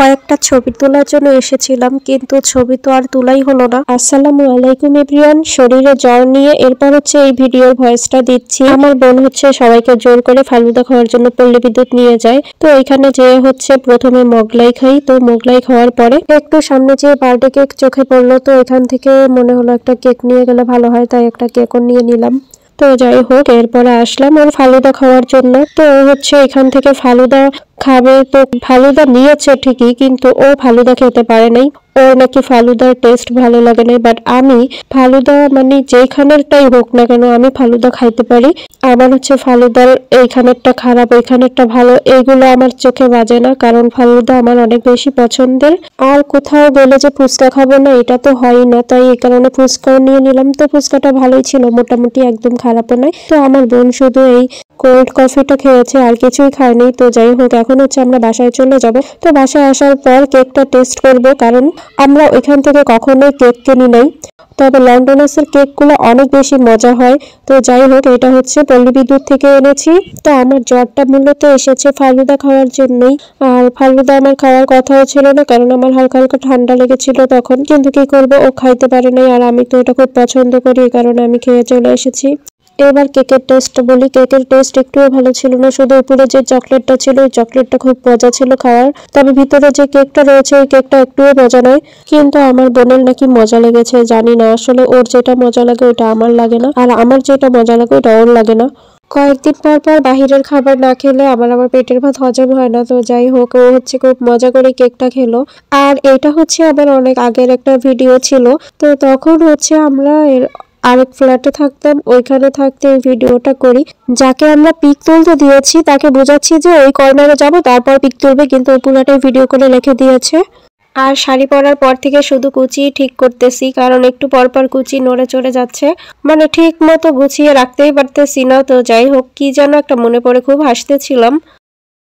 কয়েকটা ছবি তোলার জন্য এসেছিলাম, কিন্তু ছবি তো আর তোলাই হলো না। আসসালামু আলাইকুম এভরিওয়ান। শরীরে জ্বর নিয়ে এরপর এই ভিডিওর ভয়েসটা দিচ্ছি। আমার বোন সবাইকে জোর করে ফালুদা খাওয়ার জন্য পল্লী বিদ্যুৎ নিয়ে যায়। তো এখানে যে প্রথমে মোগলাই খাই। তো মোগলাই খাওয়ার পরে একটু সামনে যে বার্থডে কেক চোখে পড়লো, তো এখান থেকে মনে হলো একটা কেক নিয়ে গেলে ভালো হয়, তাই একটা কেকও নিয়ে নিলাম। তো যাই হোক, এরপরে আসলাম ওর ফালুদা খাওয়ার জন্য। তো এখান থেকে ফালুদা খাবে। তো ফালুদা নিয়েছে ঠিকই, কিন্তু ও ফালুদা খেতে পারে নাই। ওর নাকি ফালুদার টেস্ট ভালো লাগে নাই। বাট আমি ফালুদা যেখানেরটাই হোক না কেন আমি ফালুদা খাইতে পারি। আমার ফালুদার এইখানেরটা খারাপ ওইখানেরটা ভালো এইগুলো আমার চোখে বাজে না, কারণ ফালুদা আমার অনেক বেশি পছন্দের। আর কোথাও গেলে যে ফুচকা খাবো না এটা তো হয় না, তাই এই কারণে ফুচকাও নিয়ে নিলাম। তো ফুচকাটা ভালোই ছিল, মোটামুটি একদম খারাপও নয়। তো আমার বোন শুধু এই কোল্ড কফিটা খেয়েছে, আর কিছুই খায়নি। তো যাই হোক, এখন আমরা বাসায় চলে যাব। তো বাসায় আসার পর কেকটা টেস্ট করব, কারণ আমরা ওইখান থেকে কখনোই কেক কিনি নাই। তবে লন্ডনাসের কেকগুলো অনেক বেশি মজা হয়। তো যাই হোক, এটা পল্লী বিদ্যুৎ থেকে এনেছি। তো আমার জ্বরটা মূলত এসেছে ফালুদা খাওয়ার জন্যই। আর ফালুদা আমার খাওয়ার কথাও ছিল না, কারণ আমার হালকা হালকা ঠান্ডা লেগেছিল তখন। কিন্তু কি করব, ও খাইতে পারে নাই, আর আমি তো এটা খুব পছন্দ করি, এই কারণে আমি খেয়ে চলে এসেছি। এবার কেকের টেস্ট বলি। কেকের টেস্ট একটুও ভালো ছিল না, শুধু উপরে যে চকলেটটা ছিল ওই চকলেটটা খুব মজা ছিল খাওয়ার। তবে ভিতরে যে কেকটা রয়েছে ওই কেকটা একটুও মজা নয়। কিন্তু আমার বোনের নাকি মজা লেগেছে, জানি না আসলে ওর যেটা মজা লাগে ওইটা আমার লাগে না, আর আমার যেটা মজা লাগে ওইটা ওর লাগে না। কয়েকদিন পর পর বাহিরের খাবার না খেলে আমার পেটের ভাত হজম হয় না। তো যাই হোক, ও খুব মজা করে কেকটা খেলো। আর এটা আমার অনেক আগের একটা ভিডিও ছিল। তো তখন আমরা আরেক ফ্ল্যাটে থাকতাম, ওইখানে থাকতে এই ভিডিওটা করি। যাকে আমরা পিক তুলতে দিয়েছি তাকে বোঝাচ্ছি যে ওই কর্নারে যাব, তারপর পিক তুলবে, কিন্তু ওই পুরাটাই ভিডিও করে রেখে দিয়েছে। আর শাড়ি পরার পর থেকে শুধু কুচি ঠিক করতেছি, কারণ একটু পরপর কুচি নড়ে চড়ে যাচ্ছে, ঠিক মতো গুছিয়ে রাখতেই পারতেছি না। তো যাই হোক, কি যেন একটা মনে পড়ে, খুব হাসতেছিলাম।